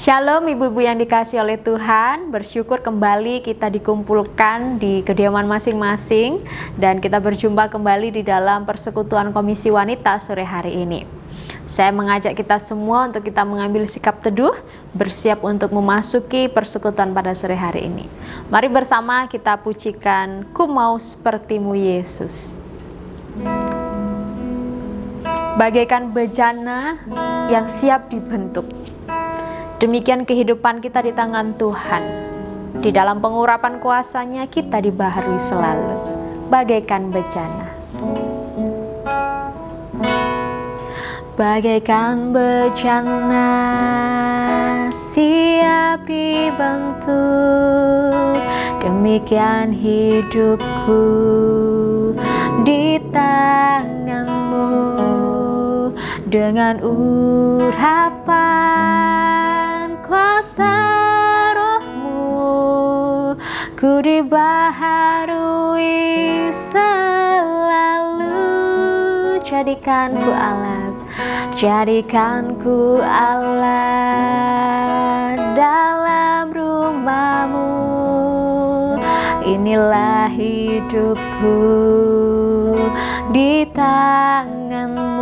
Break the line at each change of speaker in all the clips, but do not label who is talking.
Shalom ibu-ibu yang dikasihi oleh Tuhan, bersyukur kembali kita dikumpulkan di kediaman masing-masing dan kita berjumpa kembali di dalam persekutuan Komisi Wanita sore hari ini. Saya mengajak kita semua untuk kita mengambil sikap teduh, bersiap untuk memasuki persekutuan pada sore hari ini. Mari bersama kita pujikan Ku Mau Sepertimu Yesus. Bagaikan bejana yang siap dibentuk, demikian kehidupan kita di tangan Tuhan. Di dalam pengurapan kuasa-Nya kita dibaharui selalu, bagaikan bejana. Bagaikan bejana siap dibentuk, demikian hidupku di tangan-Mu. Dengan urapan kuasa Roh-Mu, ku dibaharui selalu. Jadikanku alat, jadikanku alat dalam rumah-Mu. Inilah hidupku di tangan-Mu.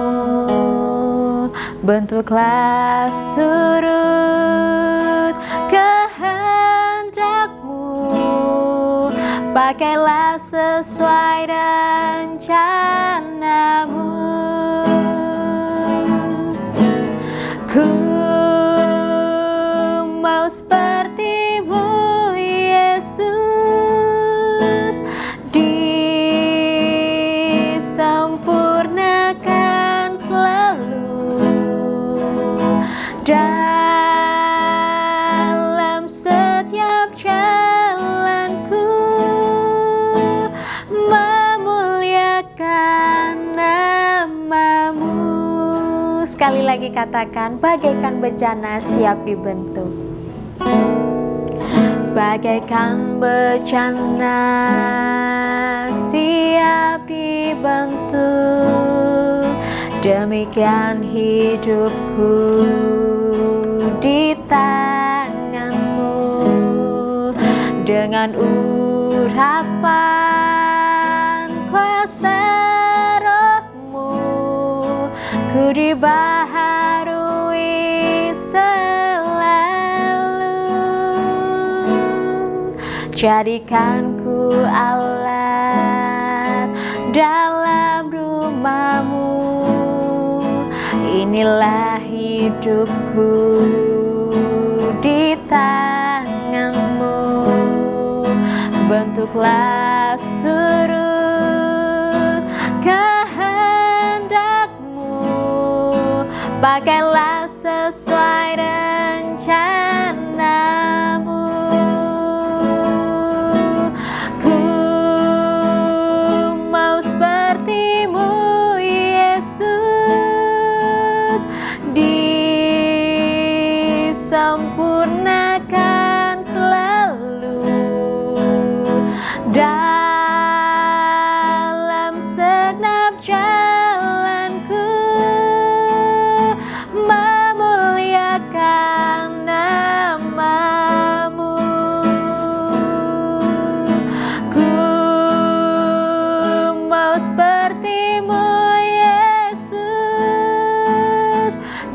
Bentuklah turut kehendak-Mu, pakailah sesuai rencana-Mu. Ku mau seperti-Mu Yesus, disempurnakan selalu dalam setiap jalanku, memuliakan nama-Mu. Sekali lagi katakan, bagaikan bejana siap dibentuk. Bagaikan bejana siap dibentuk, demikian hidupku di tangan-Mu. Dengan urapan kuasa Roh-Mu, ku dibaharui selalu. Jadikanku alat dalam rumah-Mu. Inilah hidupku di tangan-Mu. Bentuklah turut kehendak-Mu, pakailah sesuai rencana-Mu. Ku mau seperti-Mu Yesus, disempurnakan selalu dalam segenap jalanku, memuliakan nama-Mu. Ku mau seperti-Mu Yesus,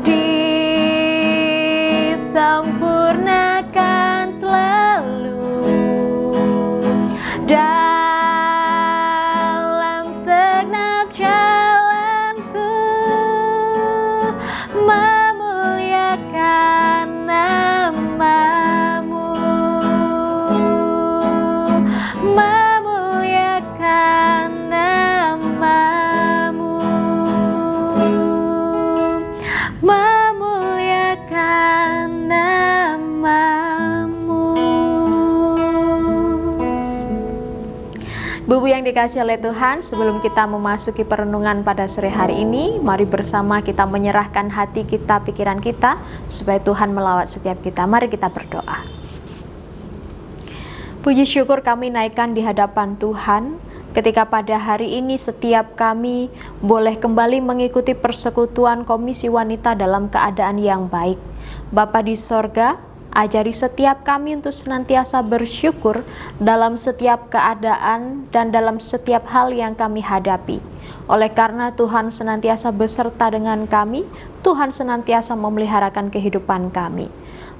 disempurnakan selalu dalam segenap jalanku, memuliakan nama-Mu. Memuliakan nama-Mu. Memuliakan nama-Mu. Ibu yang dikasihi oleh Tuhan, sebelum kita memasuki perenungan pada sore hari ini, mari bersama kita menyerahkan hati kita, pikiran kita, supaya Tuhan melawat setiap kita. Mari kita berdoa. Puji syukur kami naikkan di hadapan Tuhan, ketika pada hari ini setiap kami boleh kembali mengikuti persekutuan Komisi Wanita dalam keadaan yang baik. Bapa di sorga, ajari setiap kami untuk senantiasa bersyukur dalam setiap keadaan dan dalam setiap hal yang kami hadapi. Oleh karena Tuhan senantiasa beserta dengan kami, Tuhan senantiasa memeliharakan kehidupan kami.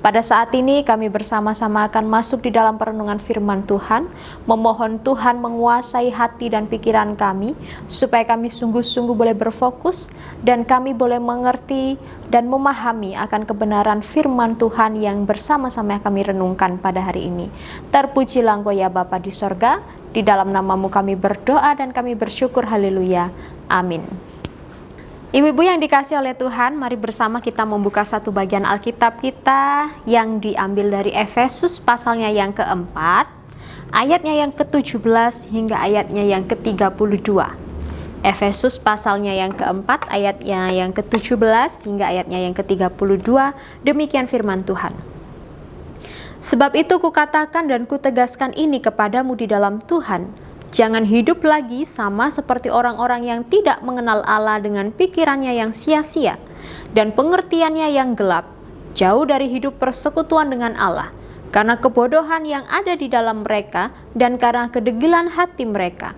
Pada saat ini kami bersama-sama akan masuk di dalam perenungan firman Tuhan, memohon Tuhan menguasai hati dan pikiran kami, supaya kami sungguh-sungguh boleh berfokus dan kami boleh mengerti dan memahami akan kebenaran firman Tuhan yang bersama-sama kami renungkan pada hari ini. Terpujilah Engkau ya Bapa di sorga, di dalam nama-Mu kami berdoa dan kami bersyukur, haleluya, amin. Ibu-ibu yang dikasih oleh Tuhan, mari bersama kita membuka satu bagian Alkitab kita yang diambil dari Efesus pasalnya yang keempat, ayatnya yang ke-17 hingga ayatnya yang ke-32. Efesus pasalnya yang keempat, ayatnya yang ke-17 hingga ayatnya yang ke-32, demikian firman Tuhan. Sebab itu kukatakan dan kutegaskan ini kepadamu di dalam Tuhan, jangan hidup lagi sama seperti orang-orang yang tidak mengenal Allah dengan pikirannya yang sia-sia dan pengertiannya yang gelap, jauh dari hidup persekutuan dengan Allah, karena kebodohan yang ada di dalam mereka dan karena kedegilan hati mereka.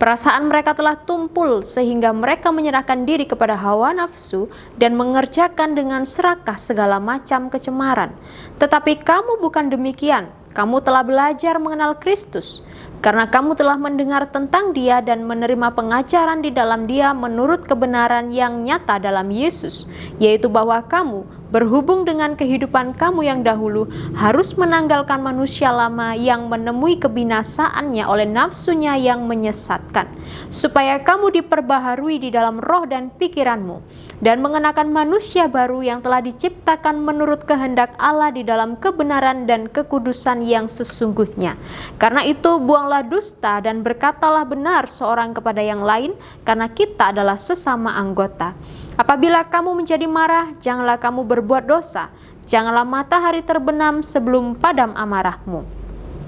Perasaan mereka telah tumpul sehingga mereka menyerahkan diri kepada hawa nafsu dan mengerjakan dengan serakah segala macam kecemaran. Tetapi kamu bukan demikian, kamu telah belajar mengenal Kristus, karena kamu telah mendengar tentang Dia dan menerima pengajaran di dalam Dia menurut kebenaran yang nyata dalam Yesus, yaitu bahwa kamu berhubung dengan kehidupan kamu yang dahulu harus menanggalkan manusia lama yang menemui kebinasaannya oleh nafsunya yang menyesatkan, supaya kamu diperbaharui di dalam roh dan pikiranmu, dan mengenakan manusia baru yang telah diciptakan menurut kehendak Allah di dalam kebenaran dan kekudusan yang sesungguhnya. Karena itu buanglah dusta dan berkatalah benar seorang kepada yang lain, karena kita adalah sesama anggota. Apabila kamu menjadi marah, janganlah kamu berbuat dosa. Janganlah matahari terbenam sebelum padam amarahmu.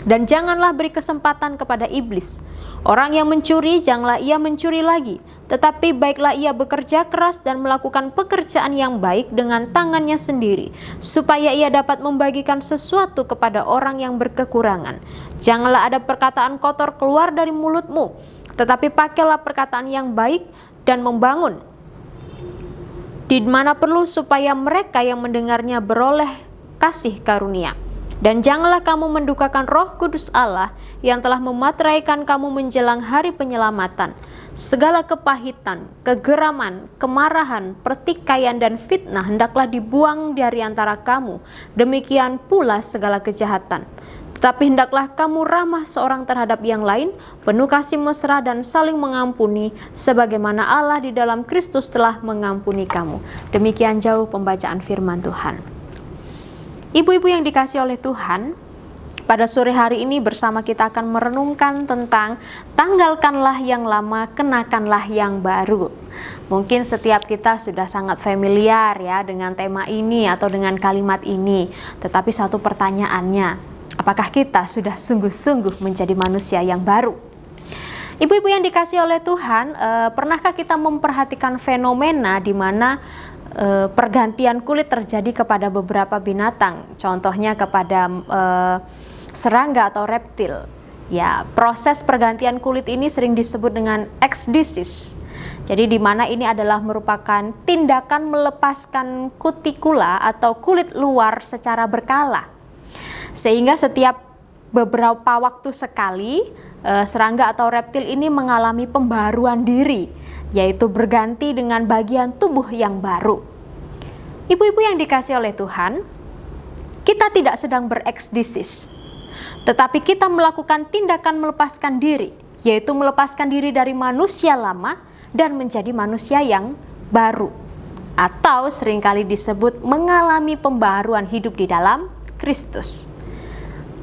Dan janganlah beri kesempatan kepada iblis. Orang yang mencuri, janganlah ia mencuri lagi. Tetapi baiklah ia bekerja keras dan melakukan pekerjaan yang baik dengan tangannya sendiri, supaya ia dapat membagikan sesuatu kepada orang yang berkekurangan. Janganlah ada perkataan kotor keluar dari mulutmu, tetapi pakailah perkataan yang baik dan membangun di mana perlu, supaya mereka yang mendengarnya beroleh kasih karunia. Dan janganlah kamu mendukakan Roh Kudus Allah yang telah memateraikan kamu menjelang hari penyelamatan. Segala kepahitan, kegeraman, kemarahan, pertikaian, dan fitnah hendaklah dibuang dari antara kamu. Demikian pula segala kejahatan. Tetapi hendaklah kamu ramah seorang terhadap yang lain, penuh kasih mesra dan saling mengampuni, sebagaimana Allah di dalam Kristus telah mengampuni kamu. Demikian jauh pembacaan firman Tuhan. Ibu-ibu yang dikasih oleh Tuhan, pada sore hari ini bersama kita akan merenungkan tentang tanggalkanlah yang lama, kenakanlah yang baru. Mungkin setiap kita sudah sangat familiar ya dengan tema ini atau dengan kalimat ini. Tetapi satu pertanyaannya, apakah kita sudah sungguh-sungguh menjadi manusia yang baru? Ibu-ibu yang dikasih oleh Tuhan, pernahkah kita memperhatikan fenomena di mana pergantian kulit terjadi kepada beberapa binatang? Contohnya kepada serangga atau reptil. Ya, proses pergantian kulit ini sering disebut dengan ekdisis. Jadi di mana ini adalah merupakan tindakan melepaskan kutikula atau kulit luar secara berkala. Sehingga setiap beberapa waktu sekali serangga atau reptil ini mengalami pembaruan diri, yaitu berganti dengan bagian tubuh yang baru. Ibu-ibu yang dikasih oleh Tuhan, kita tidak sedang berekdisis, tetapi kita melakukan tindakan melepaskan diri, yaitu melepaskan diri dari manusia lama dan menjadi manusia yang baru, atau seringkali disebut mengalami pembaharuan hidup di dalam Kristus.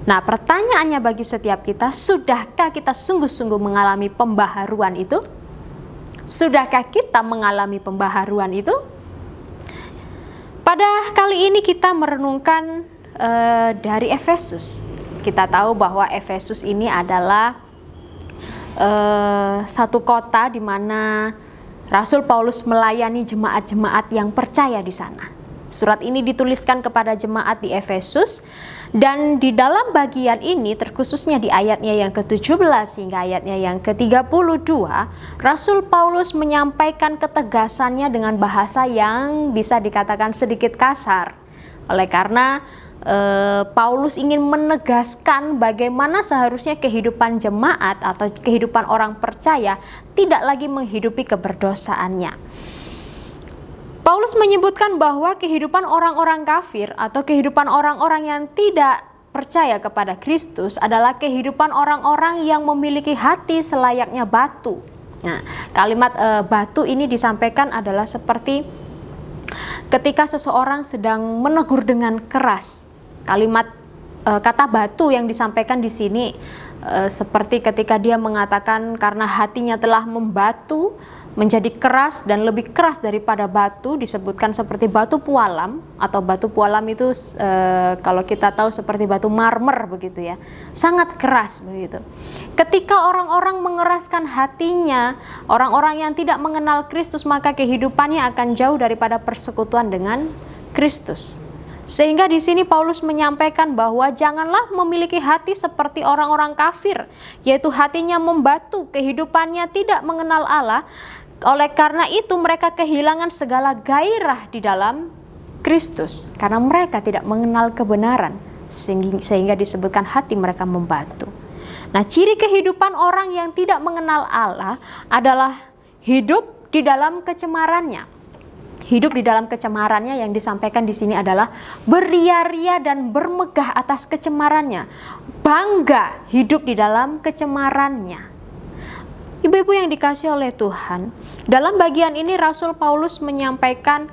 Nah, pertanyaannya bagi setiap kita, sudahkah kita sungguh-sungguh mengalami pembaharuan itu? Sudahkah kita mengalami pembaharuan itu? Pada kali ini kita merenungkan dari Efesus. Kita tahu bahwa Efesus ini adalah satu kota di mana Rasul Paulus melayani jemaat-jemaat yang percaya di sana. Surat ini dituliskan kepada jemaat di Efesus, dan di dalam bagian ini, terkhususnya di ayatnya yang ke-17 hingga ayatnya yang ke-32, Rasul Paulus menyampaikan ketegasannya dengan bahasa yang bisa dikatakan sedikit kasar. Oleh karena Paulus ingin menegaskan bagaimana seharusnya kehidupan jemaat atau kehidupan orang percaya tidak lagi menghidupi keberdosaannya. Paulus menyebutkan bahwa kehidupan orang-orang kafir atau kehidupan orang-orang yang tidak percaya kepada Kristus adalah kehidupan orang-orang yang memiliki hati selayaknya batu. Nah, kalimat batu ini disampaikan adalah seperti ketika seseorang sedang menegur dengan keras. Kalimat kata batu yang disampaikan di sini seperti ketika dia mengatakan karena hatinya telah membatu menjadi keras dan lebih keras daripada batu, disebutkan seperti batu pualam, atau batu pualam itu kalau kita tahu seperti batu marmer begitu ya, sangat keras begitu. Ketika orang-orang mengeraskan hatinya, orang-orang yang tidak mengenal Kristus, maka kehidupannya akan jauh daripada persekutuan dengan Kristus. Sehingga di sini Paulus menyampaikan bahwa janganlah memiliki hati seperti orang-orang kafir, yaitu hatinya membatu, kehidupannya tidak mengenal Allah. Oleh karena itu mereka kehilangan segala gairah di dalam Kristus karena mereka tidak mengenal kebenaran, sehingga disebutkan hati mereka membatu. Nah, ciri kehidupan orang yang tidak mengenal Allah adalah hidup di dalam kecemarannya. Hidup di dalam kecemarannya yang disampaikan di sini adalah beria-ria dan bermegah atas kecemarannya, bangga hidup di dalam kecemarannya. Ibu-ibu yang dikasihi oleh Tuhan, dalam bagian ini Rasul Paulus menyampaikan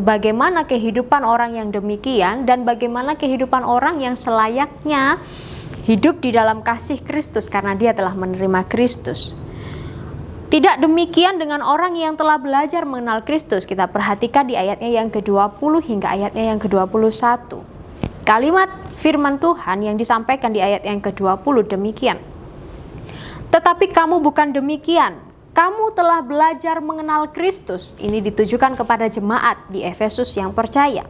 bagaimana kehidupan orang yang demikian dan bagaimana kehidupan orang yang selayaknya hidup di dalam kasih Kristus karena dia telah menerima Kristus. Tidak demikian dengan orang yang telah belajar mengenal Kristus. Kita perhatikan di ayatnya yang ke-20 hingga ayatnya yang ke-21. Kalimat firman Tuhan yang disampaikan di ayat yang ke-20 demikian. Tetapi kamu bukan demikian. Kamu telah belajar mengenal Kristus. Ini ditujukan kepada jemaat di Efesus yang percaya.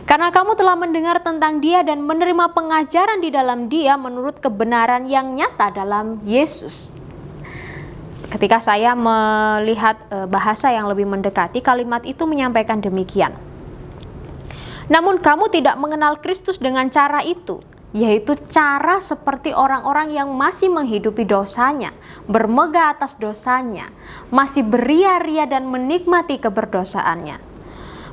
Karena kamu telah mendengar tentang Dia dan menerima pengajaran di dalam Dia menurut kebenaran yang nyata dalam Yesus. Ketika saya melihat bahasa yang lebih mendekati, kalimat itu menyampaikan demikian. Namun kamu tidak mengenal Kristus dengan cara itu, yaitu cara seperti orang-orang yang masih menghidupi dosanya, bermegah atas dosanya, masih beria-ria dan menikmati keberdosaannya.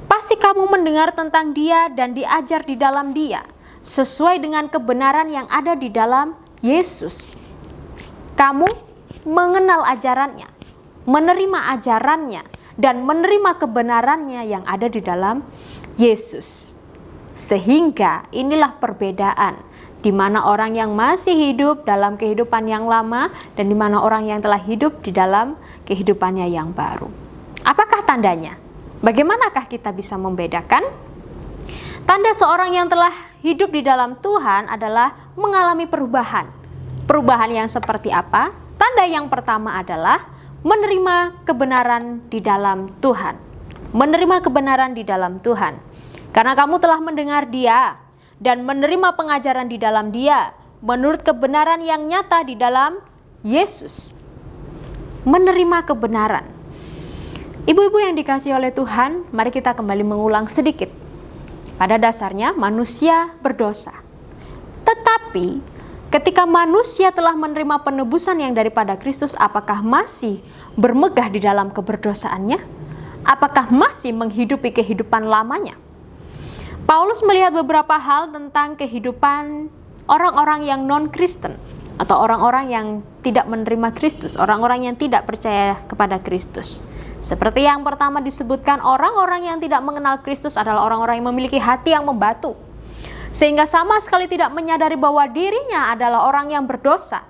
Pasti kamu mendengar tentang Dia dan diajar di dalam Dia, sesuai dengan kebenaran yang ada di dalam Yesus. Kamu mengenal ajarannya, menerima ajarannya, dan menerima kebenarannya yang ada di dalam Yesus. Sehingga inilah perbedaan di mana orang yang masih hidup dalam kehidupan yang lama dan di mana orang yang telah hidup di dalam kehidupannya yang baru. Apakah tandanya? Bagaimanakah kita bisa membedakan? Tanda seorang yang telah hidup di dalam Tuhan adalah mengalami perubahan. Perubahan yang seperti apa? Tanda yang pertama adalah menerima kebenaran di dalam Tuhan. Menerima kebenaran di dalam Tuhan. Karena kamu telah mendengar Dia dan menerima pengajaran di dalam Dia menurut kebenaran yang nyata di dalam Yesus. Menerima kebenaran. Ibu-ibu yang dikasihi oleh Tuhan, mari kita kembali mengulang sedikit. Pada dasarnya manusia berdosa. Tetapi ketika manusia telah menerima penebusan yang daripada Kristus, apakah masih bermegah di dalam keberdosaannya? Apakah masih menghidupi kehidupan lamanya? Paulus melihat beberapa hal tentang kehidupan orang-orang yang non-Kristen atau orang-orang yang tidak menerima Kristus, orang-orang yang tidak percaya kepada Kristus. Seperti yang pertama disebutkan, orang-orang yang tidak mengenal Kristus adalah orang-orang yang memiliki hati yang membatu, sehingga sama sekali tidak menyadari bahwa dirinya adalah orang yang berdosa.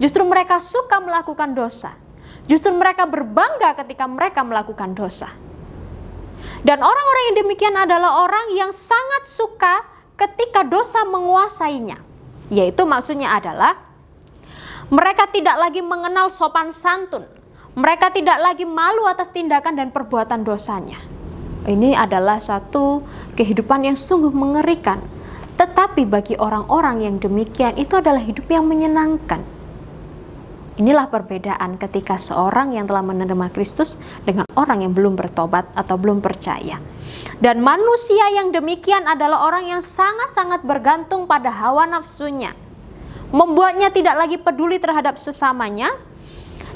Justru mereka suka melakukan dosa. Justru mereka berbangga ketika mereka melakukan dosa. Dan orang-orang yang demikian adalah orang yang sangat suka ketika dosa menguasainya. Yaitu maksudnya adalah mereka tidak lagi mengenal sopan santun. Mereka tidak lagi malu atas tindakan dan perbuatan dosanya. Ini adalah satu kehidupan yang sungguh mengerikan. Tetapi bagi orang-orang yang demikian, itu adalah hidup yang menyenangkan. Inilah perbedaan ketika seorang yang telah menerima Kristus dengan orang yang belum bertobat atau belum percaya. Dan manusia yang demikian adalah orang yang sangat-sangat bergantung pada hawa nafsunya, membuatnya tidak lagi peduli terhadap sesamanya.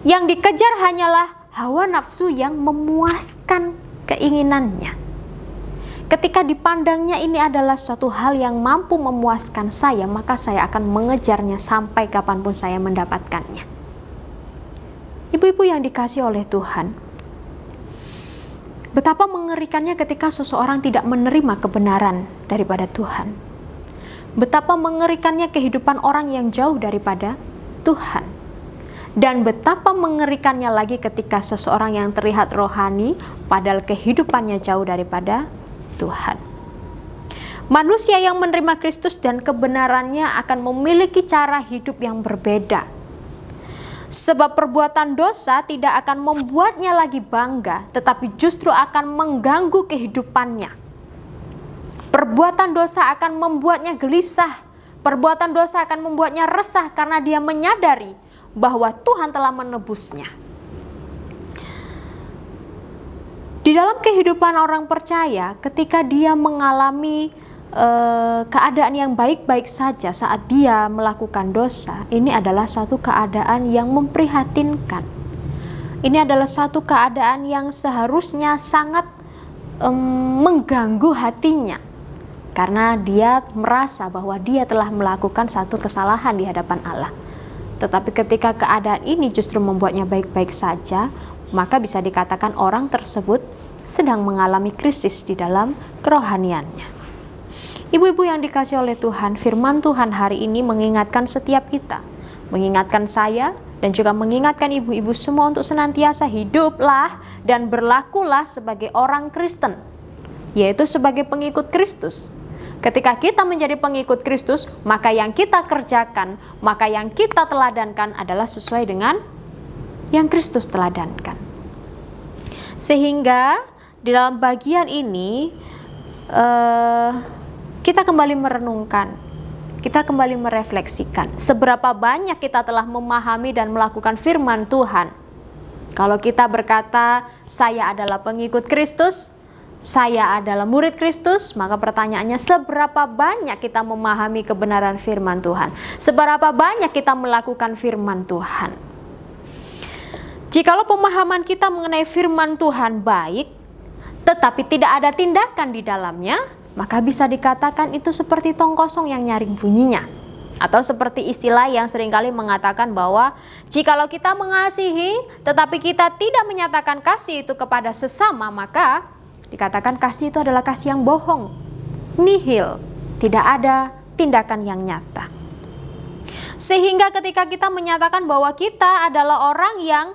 Yang dikejar hanyalah hawa nafsu yang memuaskan keinginannya. Ketika dipandangnya ini adalah suatu hal yang mampu memuaskan saya, maka saya akan mengejarnya sampai kapanpun saya mendapatkannya. Ibu-ibu yang dikasihi oleh Tuhan, betapa mengerikannya ketika seseorang tidak menerima kebenaran daripada Tuhan. Betapa mengerikannya kehidupan orang yang jauh daripada Tuhan. Dan betapa mengerikannya lagi ketika seseorang yang terlihat rohani, padahal kehidupannya jauh daripada Tuhan. Manusia yang menerima Kristus dan kebenarannya akan memiliki cara hidup yang berbeda. Sebab perbuatan dosa tidak akan membuatnya lagi bangga, tetapi justru akan mengganggu kehidupannya. Perbuatan dosa akan membuatnya gelisah. Perbuatan dosa akan membuatnya resah karena dia menyadari bahwa Tuhan telah menebusnya. Di dalam kehidupan orang percaya, ketika dia mengalami keadaan yang baik-baik saja saat dia melakukan dosa, ini adalah satu keadaan yang memprihatinkan. Ini adalah satu keadaan yang seharusnya sangat mengganggu hatinya, karena dia merasa bahwa dia telah melakukan satu kesalahan di hadapan Allah. Tetapi ketika keadaan ini justru membuatnya baik-baik saja, maka bisa dikatakan orang tersebut sedang mengalami krisis di dalam kerohaniannya. Ibu-ibu yang dikasihi oleh Tuhan, firman Tuhan hari ini mengingatkan setiap kita, mengingatkan saya dan juga mengingatkan ibu-ibu semua untuk senantiasa hiduplah dan berlakulah sebagai orang Kristen, yaitu sebagai pengikut Kristus. Ketika kita menjadi pengikut Kristus, maka yang kita kerjakan, maka yang kita teladankan adalah sesuai dengan yang Kristus teladankan. Sehingga di dalam bagian ini kita kembali merenungkan, kita kembali merefleksikan seberapa banyak kita telah memahami dan melakukan firman Tuhan. Kalau kita berkata, saya adalah pengikut Kristus, saya adalah murid Kristus, maka pertanyaannya seberapa banyak kita memahami kebenaran firman Tuhan? Seberapa banyak kita melakukan firman Tuhan? Jikalau pemahaman kita mengenai firman Tuhan baik, tetapi tidak ada tindakan di dalamnya, maka bisa dikatakan itu seperti tong kosong yang nyaring bunyinya. Atau seperti istilah yang seringkali mengatakan bahwa jikalau kita mengasihi tetapi kita tidak menyatakan kasih itu kepada sesama, maka dikatakan kasih itu adalah kasih yang bohong, nihil, tidak ada tindakan yang nyata. Sehingga ketika kita menyatakan bahwa kita adalah orang yang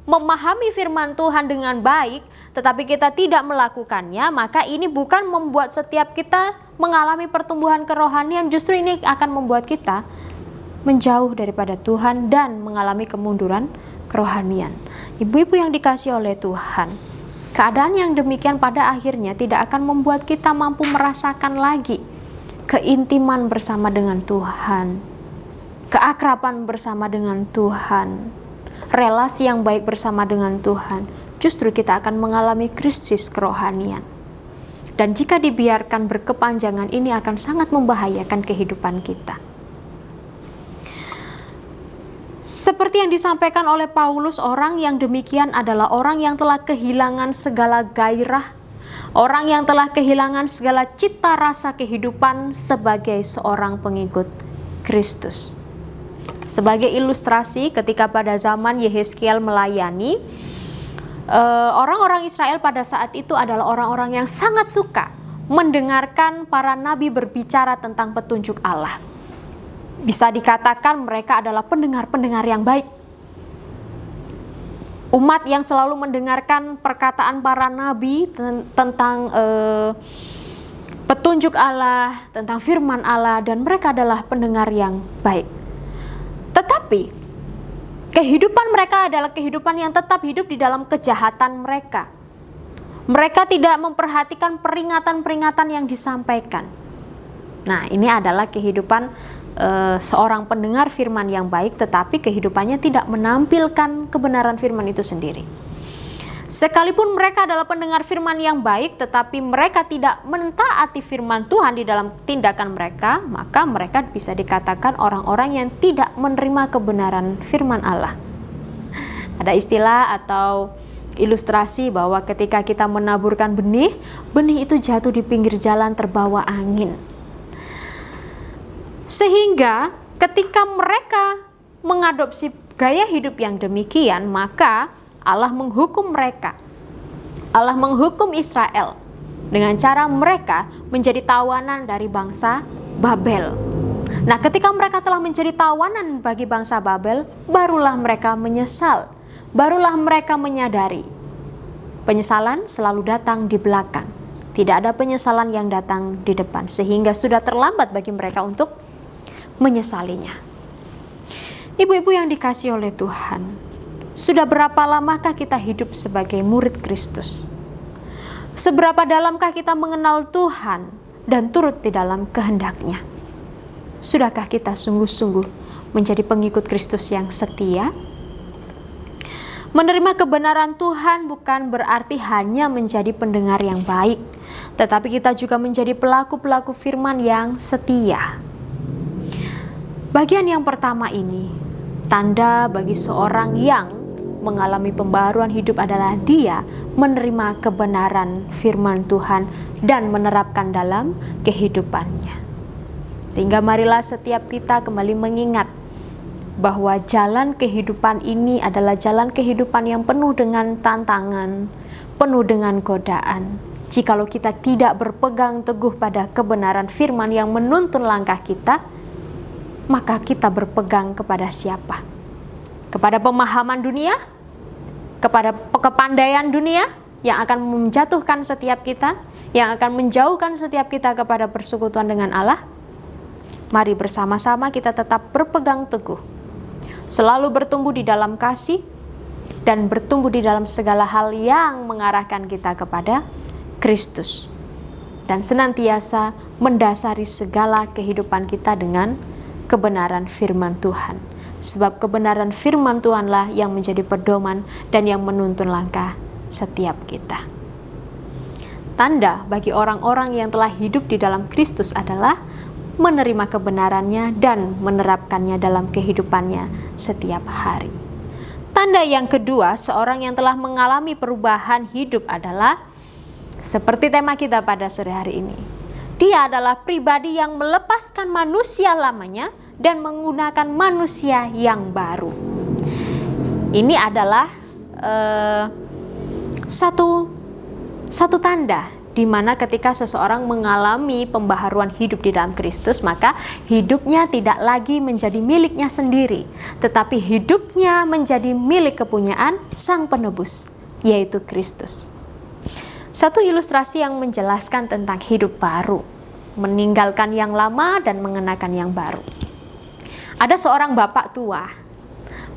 memahami firman Tuhan dengan baik, tetapi kita tidak melakukannya, maka ini bukan membuat setiap kita mengalami pertumbuhan kerohanian, justru ini akan membuat kita menjauh daripada Tuhan dan mengalami kemunduran kerohanian. Ibu-ibu yang dikasihi oleh Tuhan, keadaan yang demikian pada akhirnya tidak akan membuat kita mampu merasakan lagi keintiman bersama dengan Tuhan, keakraban bersama dengan Tuhan, relasi yang baik bersama dengan Tuhan. Justru kita akan mengalami krisis kerohanian. Dan jika dibiarkan berkepanjangan, ini akan sangat membahayakan kehidupan kita. Seperti yang disampaikan oleh Paulus, orang yang demikian adalah orang yang telah kehilangan segala gairah, orang yang telah kehilangan segala cita rasa kehidupan sebagai seorang pengikut Kristus. Sebagai ilustrasi, ketika pada zaman Yehezkiel melayani, orang-orang Israel pada saat itu adalah orang-orang yang sangat suka mendengarkan para nabi berbicara tentang petunjuk Allah. Bisa dikatakan mereka adalah pendengar-pendengar yang baik. Umat yang selalu mendengarkan perkataan para nabi tentang petunjuk Allah, tentang firman Allah, dan mereka adalah pendengar yang baik. Tetapi kehidupan mereka adalah kehidupan yang tetap hidup di dalam kejahatan mereka. Mereka tidak memperhatikan peringatan-peringatan yang disampaikan. Nah, ini adalah kehidupan seorang pendengar firman yang baik, tetapi kehidupannya tidak menampilkan kebenaran firman itu sendiri. Sekalipun mereka adalah pendengar firman yang baik, tetapi mereka tidak mentaati firman Tuhan di dalam tindakan mereka, maka mereka bisa dikatakan orang-orang yang tidak menerima kebenaran firman Allah. Ada istilah atau ilustrasi bahwa ketika kita menaburkan benih, benih itu jatuh di pinggir jalan terbawa angin. Sehingga ketika mereka mengadopsi gaya hidup yang demikian, maka Allah menghukum mereka. Allah menghukum Israel dengan cara mereka menjadi tawanan dari bangsa Babel. Nah, ketika mereka telah menjadi tawanan bagi bangsa Babel, barulah mereka menyesal. Barulah mereka menyadari penyesalan selalu datang di belakang. Tidak ada penyesalan yang datang di depan, sehingga sudah terlambat bagi mereka untuk menyesalinya. Ibu-ibu yang dikasihi oleh Tuhan, sudah berapa lamakah kita hidup sebagai murid Kristus? Seberapa dalamkah kita mengenal Tuhan dan turut di dalam kehendak-Nya? Sudahkah kita sungguh-sungguh menjadi pengikut Kristus yang setia? Menerima kebenaran Tuhan bukan berarti hanya menjadi pendengar yang baik, tetapi kita juga menjadi pelaku-pelaku firman yang setia. Bagian yang pertama ini, tanda bagi seorang yang mengalami pembaharuan hidup adalah dia menerima kebenaran firman Tuhan dan menerapkan dalam kehidupannya. Sehingga marilah setiap kita kembali mengingat bahwa jalan kehidupan ini adalah jalan kehidupan yang penuh dengan tantangan, penuh dengan godaan. Jikalau kita tidak berpegang teguh pada kebenaran firman yang menuntun langkah kita, maka kita berpegang kepada siapa? Kepada pemahaman dunia? Kepada kepandaian dunia yang akan menjatuhkan setiap kita, yang akan menjauhkan setiap kita kepada persekutuan dengan Allah? Mari bersama-sama kita tetap berpegang teguh, selalu bertumbuh di dalam kasih, dan bertumbuh di dalam segala hal yang mengarahkan kita kepada Kristus, dan senantiasa mendasari segala kehidupan kita dengan kebenaran firman Tuhan. Sebab kebenaran firman Tuhanlah yang menjadi pedoman dan yang menuntun langkah setiap kita. Tanda bagi orang-orang yang telah hidup di dalam Kristus adalah menerima kebenarannya dan menerapkannya dalam kehidupannya setiap hari. Tanda yang kedua, seorang yang telah mengalami perubahan hidup adalah seperti tema kita pada sore hari ini. Dia adalah pribadi yang melepaskan manusia lamanya dan menggunakan manusia yang baru. Ini adalah satu tanda di mana ketika seseorang mengalami pembaharuan hidup di dalam Kristus, maka hidupnya tidak lagi menjadi miliknya sendiri, tetapi hidupnya menjadi milik kepunyaan Sang Penebus, yaitu Kristus. Satu ilustrasi yang menjelaskan tentang hidup baru, meninggalkan yang lama dan mengenakan yang baru. Ada seorang bapak tua.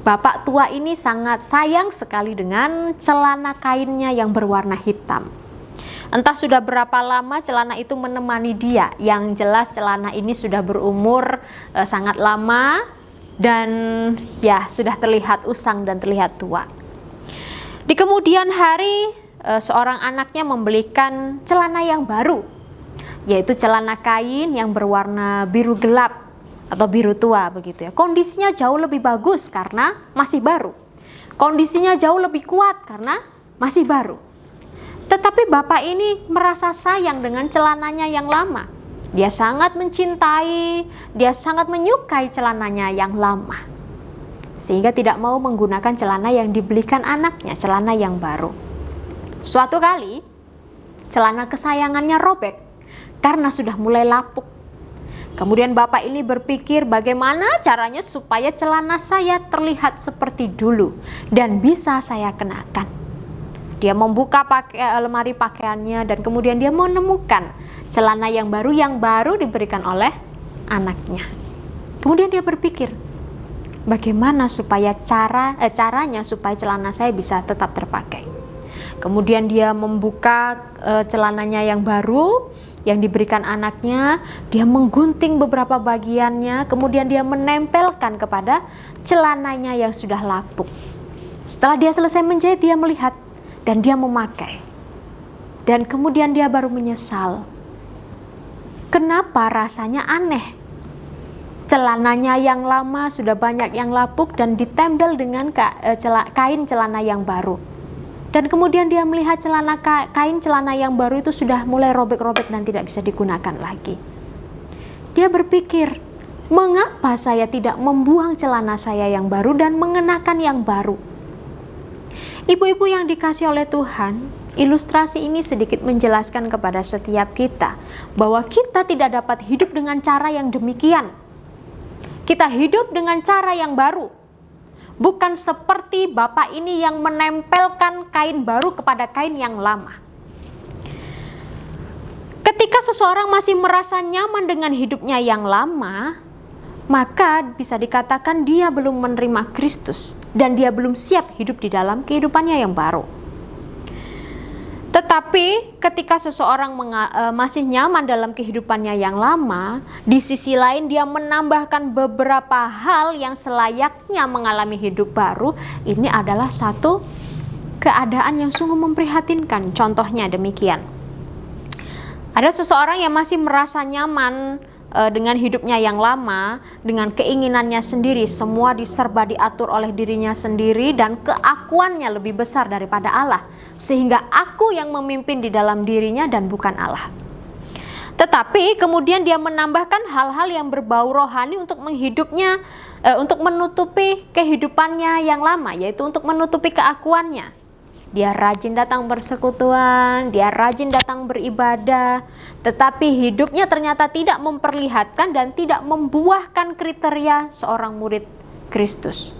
Bapak tua ini sangat sayang sekali dengan celana kainnya yang berwarna hitam. Entah sudah berapa lama celana itu menemani dia. Yang jelas celana ini sudah berumur sangat lama dan ya sudah terlihat usang dan terlihat tua. Di kemudian hari seorang anaknya membelikan celana yang baru, yaitu celana kain yang berwarna biru gelap atau biru tua begitu ya. Kondisinya jauh lebih bagus karena masih baru. Kondisinya jauh lebih kuat karena masih baru. Tetapi bapak ini merasa sayang dengan celananya yang lama. Dia sangat mencintai, dia sangat menyukai celananya yang lama. Sehingga tidak mau menggunakan celana yang dibelikan anaknya, celana yang baru. Suatu kali, celana kesayangannya robek karena sudah mulai lapuk. Kemudian bapak ini berpikir bagaimana caranya supaya celana saya terlihat seperti dulu dan bisa saya kenakan. Dia membuka lemari pakaiannya dan kemudian dia menemukan celana yang baru diberikan oleh anaknya. Kemudian dia berpikir, bagaimana supaya caranya supaya celana saya bisa tetap terpakai. Kemudian dia membuka celananya yang baru yang diberikan anaknya, dia menggunting beberapa bagiannya, kemudian dia menempelkan kepada celananya yang sudah lapuk. Setelah dia selesai menjahit, dia melihat dan dia memakai. Dan kemudian dia baru menyesal. Kenapa rasanya aneh? Celananya yang lama sudah banyak yang lapuk dan ditempel dengan kain celana yang baru. Dan kemudian dia melihat kain celana yang baru itu sudah mulai robek-robek dan tidak bisa digunakan lagi. Dia berpikir, mengapa saya tidak membuang celana saya yang baru dan mengenakan yang baru? Ibu-ibu yang dikasihi oleh Tuhan, ilustrasi ini sedikit menjelaskan kepada setiap kita bahwa kita tidak dapat hidup dengan cara yang demikian. Kita hidup dengan cara yang baru. Bukan seperti bapak ini yang menempelkan kain baru kepada kain yang lama. Ketika seseorang masih merasa nyaman dengan hidupnya yang lama, maka bisa dikatakan dia belum menerima Kristus dan dia belum siap hidup di dalam kehidupannya yang baru. Tetapi ketika seseorang masih nyaman dalam kehidupannya yang lama, di sisi lain dia menambahkan beberapa hal yang selayaknya mengalami hidup baru. Ini adalah satu keadaan yang sungguh memprihatinkan. Contohnya demikian. Ada seseorang yang masih merasa nyaman dengan hidupnya yang lama, dengan keinginannya sendiri, semua diserba diatur oleh dirinya sendiri dan keakuannya lebih besar daripada Allah, sehingga aku yang memimpin di dalam dirinya dan bukan Allah. Tetapi kemudian dia menambahkan hal-hal yang berbau rohani untuk untuk menutupi kehidupannya yang lama, yaitu untuk menutupi keakuannya. Dia rajin datang bersekutuan, dia rajin datang beribadah, tetapi hidupnya ternyata tidak memperlihatkan dan tidak membuahkan kriteria seorang murid Kristus.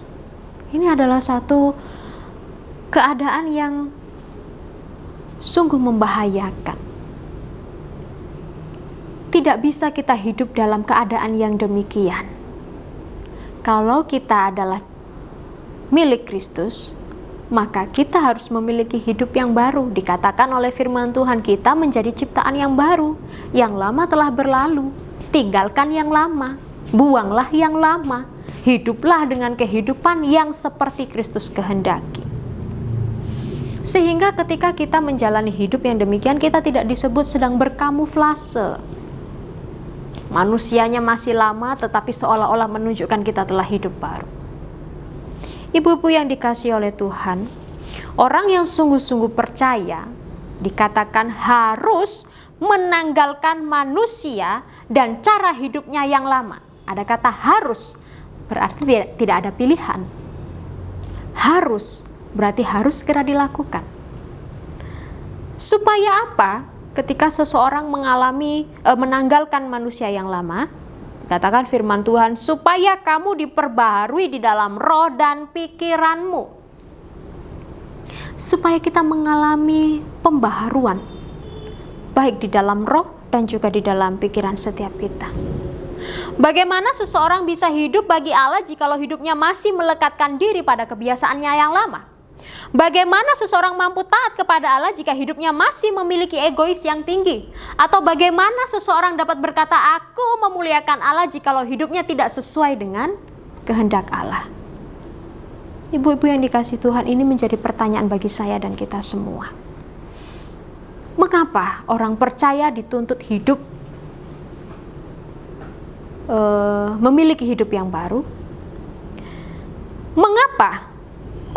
Ini adalah satu keadaan yang sungguh membahayakan. Tidak bisa kita hidup dalam keadaan yang demikian. Kalau kita adalah milik Kristus, maka kita harus memiliki hidup yang baru. Dikatakan oleh firman Tuhan, kita menjadi ciptaan yang baru. Yang lama telah berlalu, tinggalkan yang lama, buanglah yang lama, hiduplah dengan kehidupan yang seperti Kristus kehendaki. Sehingga ketika kita menjalani hidup yang demikian, kita tidak disebut sedang berkamuflase. Manusianya masih lama, tetapi seolah-olah menunjukkan kita telah hidup baru. Ibu-ibu yang dikasihi oleh Tuhan, orang yang sungguh-sungguh percaya dikatakan harus menanggalkan manusia dan cara hidupnya yang lama. Ada kata harus, berarti tidak ada pilihan. Harus, berarti harus segera dilakukan. Supaya apa? Ketika seseorang menanggalkan manusia yang lama, katakan firman Tuhan, supaya kamu diperbaharui di dalam roh dan pikiranmu. Supaya kita mengalami pembaharuan, baik di dalam roh dan juga di dalam pikiran setiap kita. Bagaimana seseorang bisa hidup bagi Allah jikalau hidupnya masih melekatkan diri pada kebiasaannya yang lama? Bagaimana seseorang mampu taat kepada Allah jika hidupnya masih memiliki egois yang tinggi? Atau bagaimana seseorang dapat berkata, aku memuliakan Allah jikalau hidupnya tidak sesuai dengan kehendak Allah? Ibu-ibu yang dikasihi Tuhan, ini menjadi pertanyaan bagi saya dan kita semua. Mengapa orang percaya dituntut hidup, memiliki hidup yang baru? Mengapa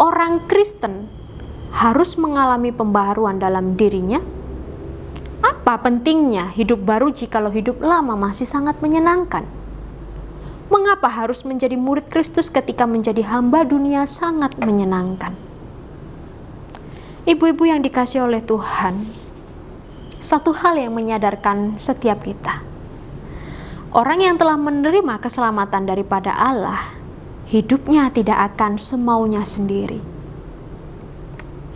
orang Kristen harus mengalami pembaharuan dalam dirinya? Apa pentingnya hidup baru jikalau hidup lama masih sangat menyenangkan? Mengapa harus menjadi murid Kristus ketika menjadi hamba dunia sangat menyenangkan? Ibu-ibu yang dikasihi oleh Tuhan, satu hal yang menyadarkan setiap kita. Orang yang telah menerima keselamatan daripada Allah, hidupnya tidak akan semaunya sendiri.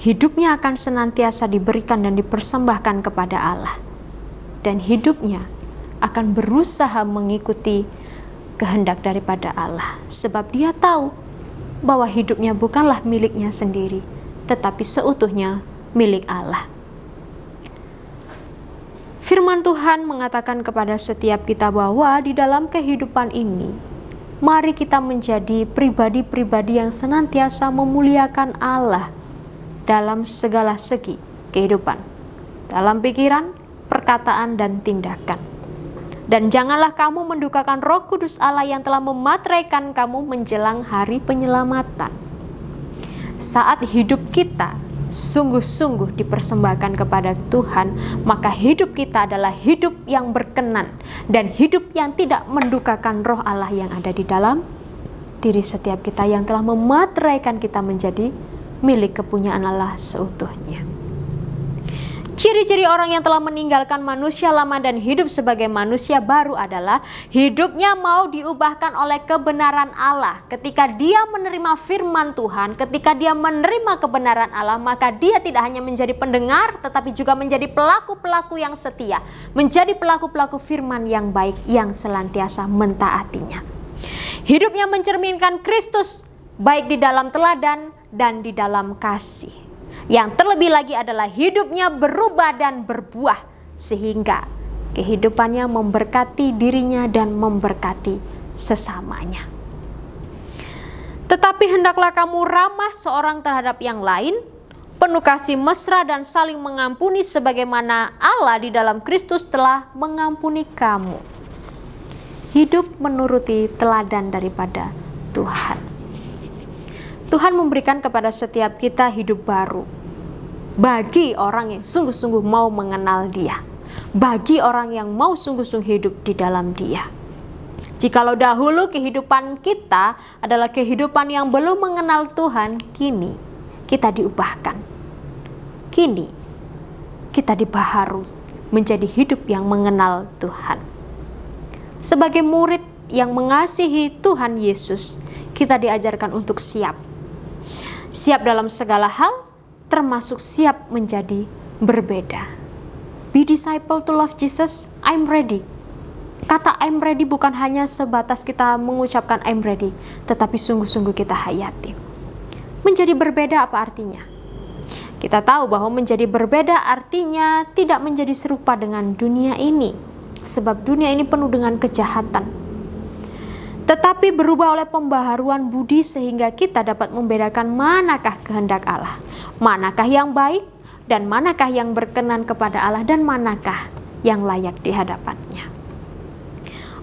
Hidupnya akan senantiasa diberikan dan dipersembahkan kepada Allah. Dan hidupnya akan berusaha mengikuti kehendak daripada Allah. Sebab dia tahu bahwa hidupnya bukanlah miliknya sendiri, tetapi seutuhnya milik Allah. Firman Tuhan mengatakan kepada setiap kita bahwa di dalam kehidupan ini, mari kita menjadi pribadi-pribadi yang senantiasa memuliakan Allah dalam segala segi kehidupan, dalam pikiran, perkataan, dan tindakan. Dan janganlah kamu mendukakan Roh Kudus Allah yang telah memateraikan kamu menjelang hari penyelamatan. Saat hidup kita sungguh-sungguh dipersembahkan kepada Tuhan, maka hidup kita adalah hidup yang berkenan dan hidup yang tidak mendukakan Roh Allah yang ada di dalam diri setiap kita, yang telah memateraikan kita menjadi milik kepunyaan Allah seutuhnya. Ciri-ciri orang yang telah meninggalkan manusia lama dan hidup sebagai manusia baru adalah hidupnya mau diubahkan oleh kebenaran Allah. Ketika dia menerima firman Tuhan, ketika dia menerima kebenaran Allah, maka dia tidak hanya menjadi pendengar, tetapi juga menjadi pelaku-pelaku yang setia, menjadi pelaku-pelaku firman yang baik yang senantiasa mentaatinya. Hidupnya mencerminkan Kristus, baik di dalam teladan dan di dalam kasih. Yang terlebih lagi adalah hidupnya berubah dan berbuah, sehingga kehidupannya memberkati dirinya dan memberkati sesamanya. Tetapi hendaklah kamu ramah seorang terhadap yang lain, penuh kasih mesra dan saling mengampuni sebagaimana Allah di dalam Kristus telah mengampuni kamu. Hidup menuruti teladan daripada Tuhan. Tuhan memberikan kepada setiap kita hidup baru bagi orang yang sungguh-sungguh mau mengenal Dia, bagi orang yang mau sungguh-sungguh hidup di dalam Dia. Jikalau dahulu kehidupan kita adalah kehidupan yang belum mengenal Tuhan, kini kita diubahkan. Kini kita dibaharui menjadi hidup yang mengenal Tuhan. Sebagai murid yang mengasihi Tuhan Yesus, kita diajarkan untuk siap. Siap dalam segala hal, termasuk siap menjadi berbeda. Be disciple to love Jesus, I'm ready. Kata I'm ready bukan hanya sebatas kita mengucapkan I'm ready, tetapi sungguh-sungguh kita hayati. Menjadi berbeda apa artinya? Kita tahu bahwa menjadi berbeda artinya tidak menjadi serupa dengan dunia ini, sebab dunia ini penuh dengan kejahatan. Tetapi berubah oleh pembaharuan budi sehingga kita dapat membedakan manakah kehendak Allah, manakah yang baik, dan manakah yang berkenan kepada Allah, dan manakah yang layak di hadapannya.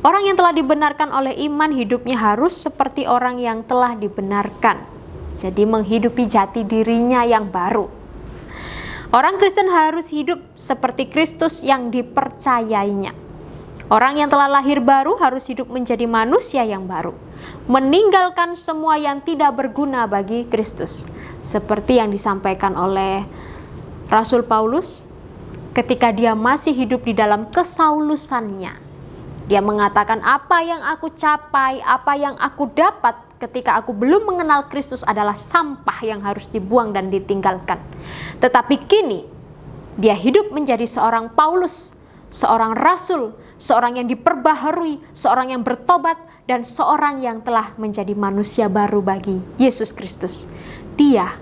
Orang yang telah dibenarkan oleh iman hidupnya harus seperti orang yang telah dibenarkan. Jadi menghidupi jati dirinya yang baru. Orang Kristen harus hidup seperti Kristus yang dipercayainya. Orang yang telah lahir baru harus hidup menjadi manusia yang baru, meninggalkan semua yang tidak berguna bagi Kristus. Seperti yang disampaikan oleh Rasul Paulus ketika dia masih hidup di dalam kesaulusannya. Dia mengatakan, apa yang aku capai, apa yang aku dapat ketika aku belum mengenal Kristus adalah sampah yang harus dibuang dan ditinggalkan. Tetapi kini dia hidup menjadi seorang Paulus, seorang rasul, seorang yang diperbaharui, seorang yang bertobat, dan seorang yang telah menjadi manusia baru bagi Yesus Kristus. Dia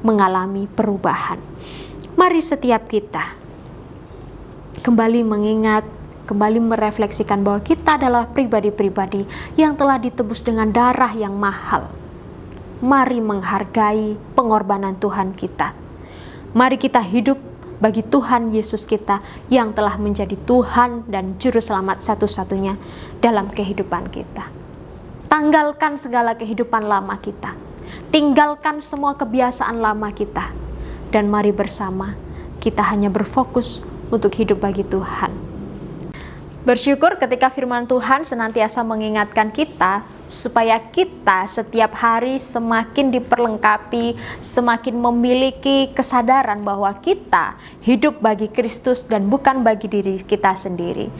mengalami perubahan. Mari setiap kita kembali mengingat, kembali merefleksikan bahwa kita adalah pribadi-pribadi yang telah ditebus dengan darah yang mahal. Mari menghargai pengorbanan Tuhan kita. Mari kita hidup bagi Tuhan Yesus kita yang telah menjadi Tuhan dan Juru Selamat satu-satunya dalam kehidupan kita. Tanggalkan segala kehidupan lama kita. Tinggalkan semua kebiasaan lama kita. Dan mari bersama kita hanya berfokus untuk hidup bagi Tuhan. Bersyukur ketika firman Tuhan senantiasa mengingatkan kita supaya kita setiap hari semakin diperlengkapi, semakin memiliki kesadaran bahwa kita hidup bagi Kristus dan bukan bagi diri kita sendiri.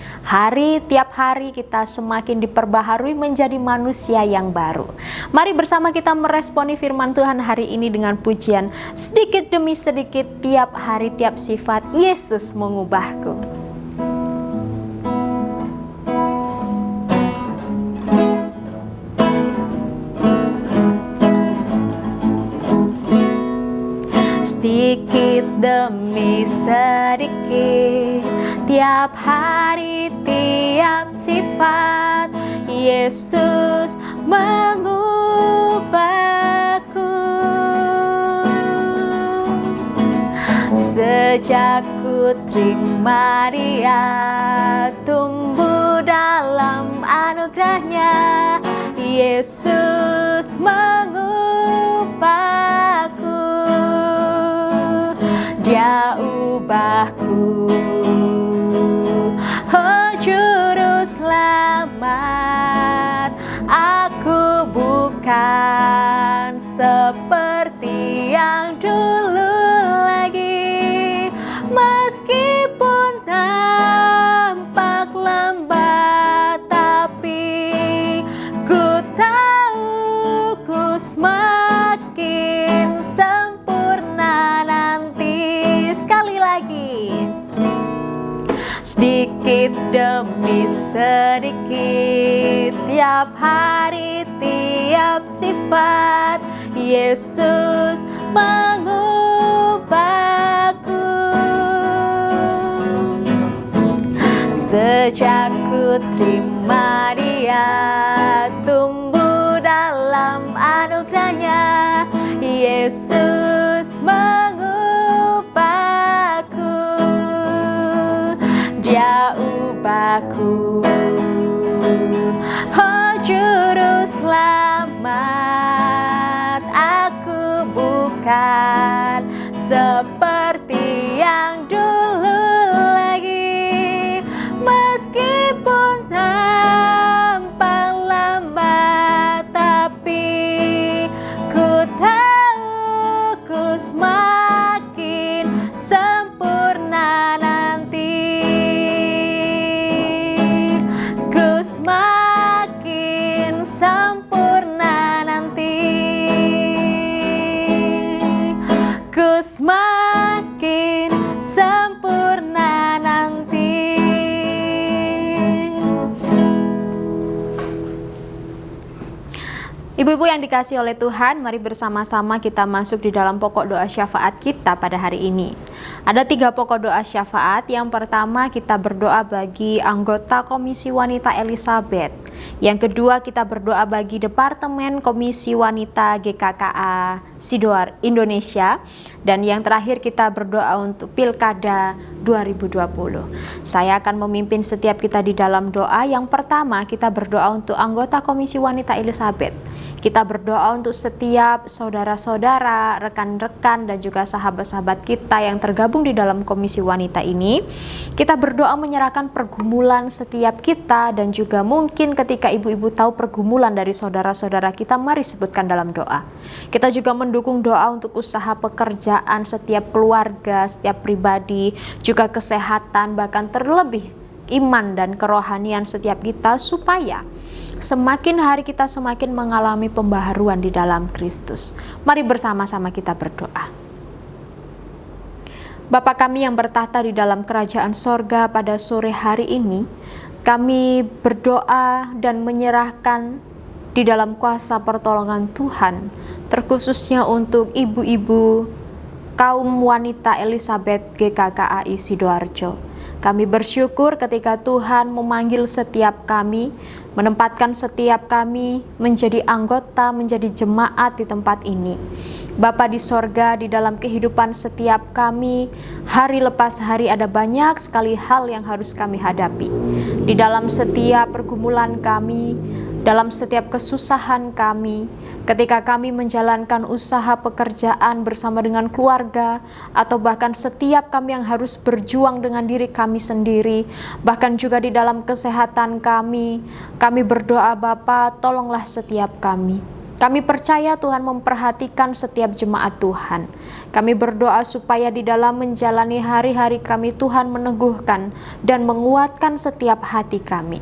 Tiap hari kita semakin diperbaharui menjadi manusia yang baru. Mari bersama kita meresponi firman Tuhan hari ini dengan pujian sedikit demi sedikit, tiap hari tiap sifat, Yesus mengubahku. sedikit demi sedikit, tiap hari, tiap sifat, Yesus mengubahku. Sejak ku terima Dia, tumbuh dalam anugerahnya, Yesus mengubahku. Dia ubahku, oh juru selamat. Aku bukan seperti yang dulu lagi, meskipun tampak lambat, tapi ku tahu ku semakin sempurna nanti. Sekali lagi, sedikit demi sedikit, tiap hari, tiap sifat, Yesus mengubahku. Sejak ku terima Dia, tumbuh dalam anugerahnya, Yesus mengubahku. Dia ubahku, oh juru selamat. Aku bukan seperti yang dulu lagi, meskipun tampak lambat, tapi ku tahu ku semakin sempurna nanti. Ku semakin sempurna nanti. Ku semakin sempurna nanti. Ibu-ibu yang dikasihi oleh Tuhan, mari bersama-sama kita masuk di dalam pokok doa syafaat kita pada hari ini. Ada 3 pokok doa syafaat. Yang pertama, kita berdoa bagi anggota Komisi Wanita Elizabeth. Yang kedua, kita berdoa bagi Departemen Komisi Wanita GKKA Sidoar Indonesia. Dan yang terakhir, kita berdoa untuk Pilkada 2020. Saya akan memimpin setiap kita di dalam doa. Yang pertama, kita berdoa untuk anggota Komisi Wanita Elizabeth. Kita berdoa untuk setiap saudara-saudara, rekan-rekan, dan juga sahabat-sahabat kita yang tergabung di dalam Komisi Wanita ini. Kita berdoa menyerahkan pergumulan setiap kita, dan juga mungkin ketika ibu-ibu tahu pergumulan dari saudara-saudara kita, mari sebutkan dalam doa. Kita juga mendukung doa untuk usaha pekerjaan setiap keluarga, setiap pribadi, juga kesehatan, bahkan terlebih iman dan kerohanian setiap kita, supaya semakin hari kita semakin mengalami pembaharuan di dalam Kristus. Mari bersama-sama kita berdoa. Bapa kami yang bertahta di dalam kerajaan sorga, pada sore hari ini kami berdoa dan menyerahkan di dalam kuasa pertolongan Tuhan, terkhususnya untuk ibu-ibu kaum wanita Elizabeth GKKAI Sidoarjo. Kami bersyukur ketika Tuhan memanggil setiap kami, menempatkan setiap kami menjadi anggota, menjadi jemaat di tempat ini. Bapa di sorga, di dalam kehidupan setiap kami, hari lepas hari ada banyak sekali hal yang harus kami hadapi. Di dalam setiap pergumulan kami, dalam setiap kesusahan kami, ketika kami menjalankan usaha pekerjaan bersama dengan keluarga, atau bahkan setiap kami yang harus berjuang dengan diri kami sendiri, bahkan juga di dalam kesehatan kami berdoa Bapa, tolonglah setiap kami. Kami percaya Tuhan memperhatikan setiap jemaat Tuhan. Kami berdoa supaya di dalam menjalani hari-hari kami, Tuhan meneguhkan dan menguatkan setiap hati kami.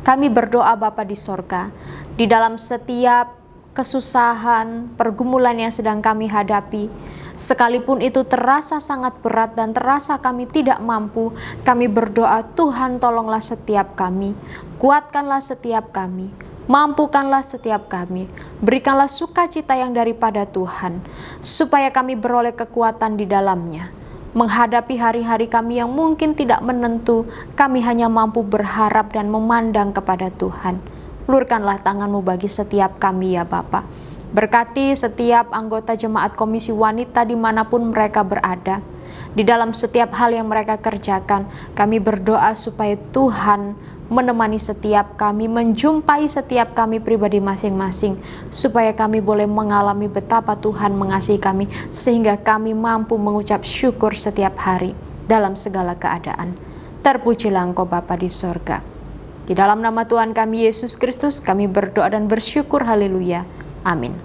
Kami berdoa Bapa di sorga, di dalam setiap kesusahan, pergumulan yang sedang kami hadapi, sekalipun itu terasa sangat berat dan terasa kami tidak mampu, kami berdoa Tuhan tolonglah setiap kami, kuatkanlah setiap kami, Mampukanlah setiap kami, berikanlah sukacita yang daripada Tuhan, supaya kami beroleh kekuatan di dalamnya. Menghadapi hari-hari kami yang mungkin tidak menentu, kami hanya mampu berharap dan memandang kepada Tuhan. Ulurkanlah tangan-Mu bagi setiap kami ya Bapa. Berkati setiap anggota jemaat komisi wanita dimanapun mereka berada. Di dalam setiap hal yang mereka kerjakan, kami berdoa supaya Tuhan menemani setiap kami, menjumpai setiap kami pribadi masing-masing, supaya kami boleh mengalami betapa Tuhan mengasihi kami, sehingga kami mampu mengucap syukur setiap hari dalam segala keadaan. Terpujilah Engkau Bapa di sorga. Di dalam nama Tuhan kami Yesus Kristus, kami berdoa dan bersyukur, haleluya, amin.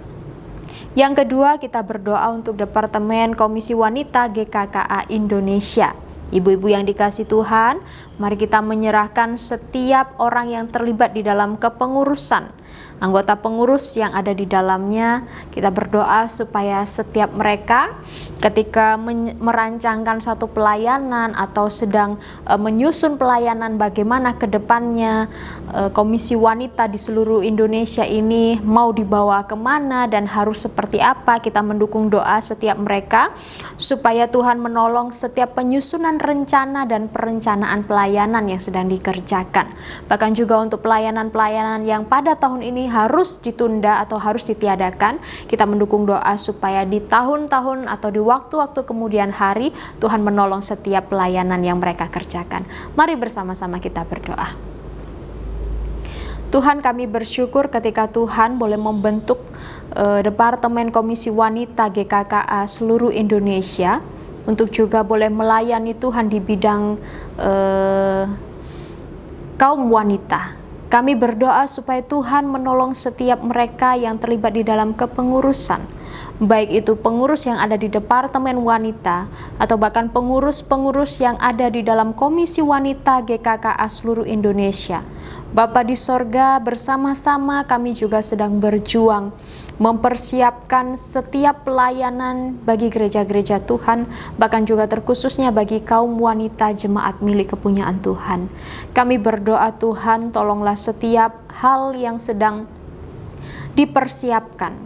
Yang kedua, kita berdoa untuk Departemen Komisi Wanita GKKA Indonesia. Ibu-ibu yang dikasih Tuhan, mari kita menyerahkan setiap orang yang terlibat di dalam kepengurusan, anggota pengurus yang ada di dalamnya. Kita berdoa supaya setiap mereka ketika merancangkan satu pelayanan atau sedang menyusun pelayanan bagaimana ke depannya, komisi wanita di seluruh Indonesia ini mau dibawa kemana dan harus seperti apa. Kita mendukung doa setiap mereka supaya Tuhan menolong setiap penyusunan rencana dan perencanaan pelayanan yang sedang dikerjakan. Bahkan juga untuk pelayanan-pelayanan yang pada tahun ini harus ditunda atau harus ditiadakan, kita mendukung doa supaya di tahun-tahun atau di waktu-waktu kemudian hari Tuhan menolong setiap pelayanan yang mereka kerjakan. Mari bersama-sama kita berdoa. Tuhan, kami bersyukur ketika Tuhan boleh membentuk Departemen Komisi Wanita GKKA seluruh Indonesia untuk juga boleh melayani Tuhan di bidang kaum wanita. Kami berdoa supaya Tuhan menolong setiap mereka yang terlibat di dalam kepengurusan, baik itu pengurus yang ada di Departemen Wanita atau bahkan pengurus-pengurus yang ada di dalam Komisi Wanita GKKA seluruh Indonesia. Bapa di sorga, bersama-sama kami juga sedang berjuang mempersiapkan setiap pelayanan bagi gereja-gereja Tuhan, bahkan juga terkhususnya bagi kaum wanita jemaat milik kepunyaan Tuhan. Kami berdoa Tuhan, tolonglah setiap hal yang sedang dipersiapkan,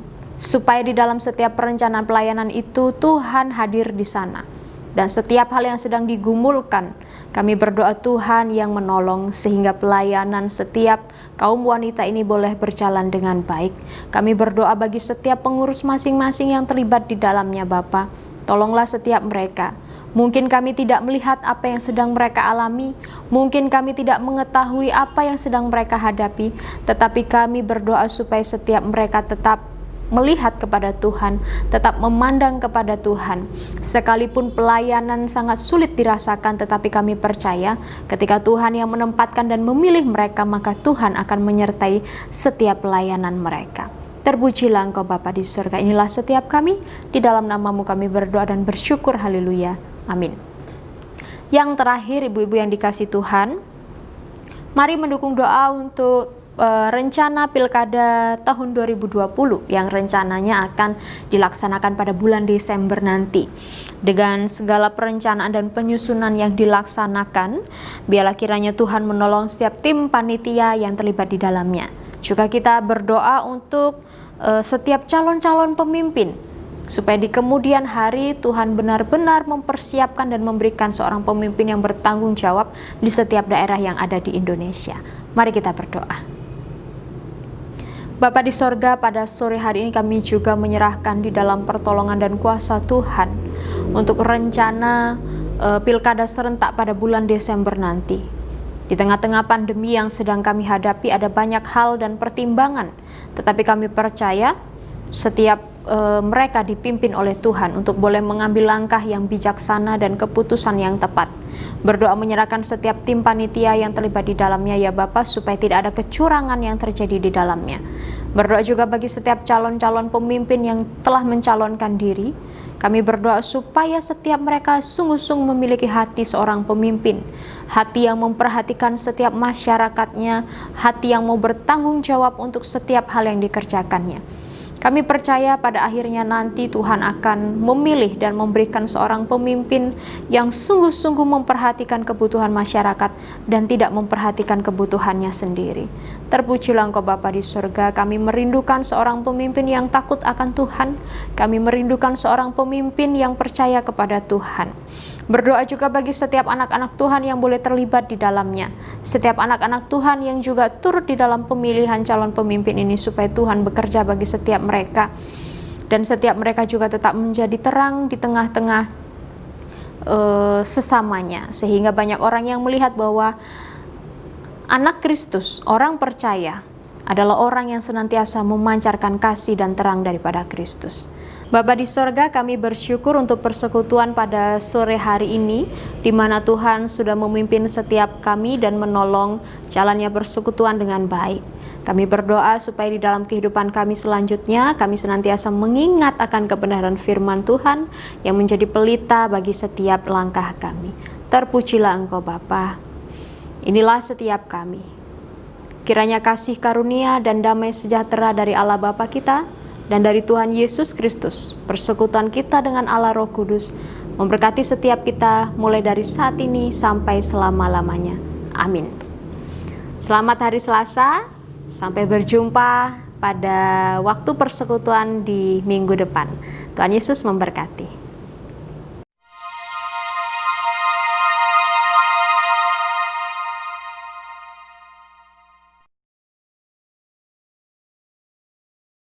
supaya di dalam setiap perencanaan pelayanan itu Tuhan hadir di sana. Dan setiap hal yang sedang digumulkan, kami berdoa Tuhan yang menolong sehingga pelayanan setiap kaum wanita ini boleh berjalan dengan baik. Kami berdoa bagi setiap pengurus masing-masing yang terlibat di dalamnya Bapa. Tolonglah setiap mereka. Mungkin kami tidak melihat apa yang sedang mereka alami, mungkin kami tidak mengetahui apa yang sedang mereka hadapi, tetapi kami berdoa supaya setiap mereka tetap melihat kepada Tuhan, tetap memandang kepada Tuhan. Sekalipun pelayanan sangat sulit dirasakan, tetapi kami percaya ketika Tuhan yang menempatkan dan memilih mereka, maka Tuhan akan menyertai setiap pelayanan mereka. Terpujilah Engkau Bapa di surga. Inilah setiap kami, di dalam nama-Mu kami berdoa dan bersyukur, haleluya, amin. Yang terakhir, ibu-ibu yang dikasih Tuhan, mari mendukung doa untuk rencana Pilkada tahun 2020 yang rencananya akan dilaksanakan pada bulan Desember nanti. Dengan segala perencanaan dan penyusunan yang dilaksanakan, biarlah kiranya Tuhan menolong setiap tim panitia yang terlibat di dalamnya. Juga kita berdoa untuk setiap calon-calon pemimpin, supaya di kemudian hari Tuhan benar-benar mempersiapkan dan memberikan seorang pemimpin yang bertanggung jawab di setiap daerah yang ada di Indonesia. Mari kita berdoa. Bapa di sorga, pada sore hari ini kami juga menyerahkan di dalam pertolongan dan kuasa Tuhan untuk rencana Pilkada serentak pada bulan Desember nanti. Di tengah-tengah pandemi yang sedang kami hadapi ada banyak hal dan pertimbangan, tetapi kami percaya setiap mereka dipimpin oleh Tuhan untuk boleh mengambil langkah yang bijaksana dan keputusan yang tepat. Berdoa menyerahkan setiap tim panitia yang terlibat di dalamnya ya Bapa, supaya tidak ada kecurangan yang terjadi di dalamnya. Berdoa juga bagi setiap calon-calon pemimpin yang telah mencalonkan diri. Kami berdoa supaya setiap mereka sungguh-sungguh memiliki hati seorang pemimpin, hati yang memperhatikan setiap masyarakatnya, hati yang mau bertanggung jawab untuk setiap hal yang dikerjakannya. Kami percaya pada akhirnya nanti Tuhan akan memilih dan memberikan seorang pemimpin yang sungguh-sungguh memperhatikan kebutuhan masyarakat dan tidak memperhatikan kebutuhannya sendiri. Terpujilah Engkau Bapa di surga, kami merindukan seorang pemimpin yang takut akan Tuhan. Kami merindukan seorang pemimpin yang percaya kepada Tuhan. Berdoa juga bagi setiap anak-anak Tuhan yang boleh terlibat di dalamnya. Setiap anak-anak Tuhan yang juga turut di dalam pemilihan calon pemimpin ini, supaya Tuhan bekerja bagi setiap mereka. Dan setiap mereka juga tetap menjadi terang di tengah-tengah sesamanya. Sehingga banyak orang yang melihat bahwa anak Kristus, orang percaya, adalah orang yang senantiasa memancarkan kasih dan terang daripada Kristus. Bapa di sorga, kami bersyukur untuk persekutuan pada sore hari ini, di mana Tuhan sudah memimpin setiap kami dan menolong jalannya persekutuan dengan baik. Kami berdoa supaya di dalam kehidupan kami selanjutnya, kami senantiasa mengingat akan kebenaran firman Tuhan yang menjadi pelita bagi setiap langkah kami. Terpujilah Engkau Bapa. Inilah setiap kami. Kiranya kasih karunia dan damai sejahtera dari Allah Bapa kita dan dari Tuhan Yesus Kristus, persekutuan kita dengan Allah Roh Kudus, memberkati setiap kita mulai dari saat ini sampai selama-lamanya. Amin. Selamat hari Selasa, sampai berjumpa pada waktu persekutuan di minggu depan. Tuhan Yesus memberkati.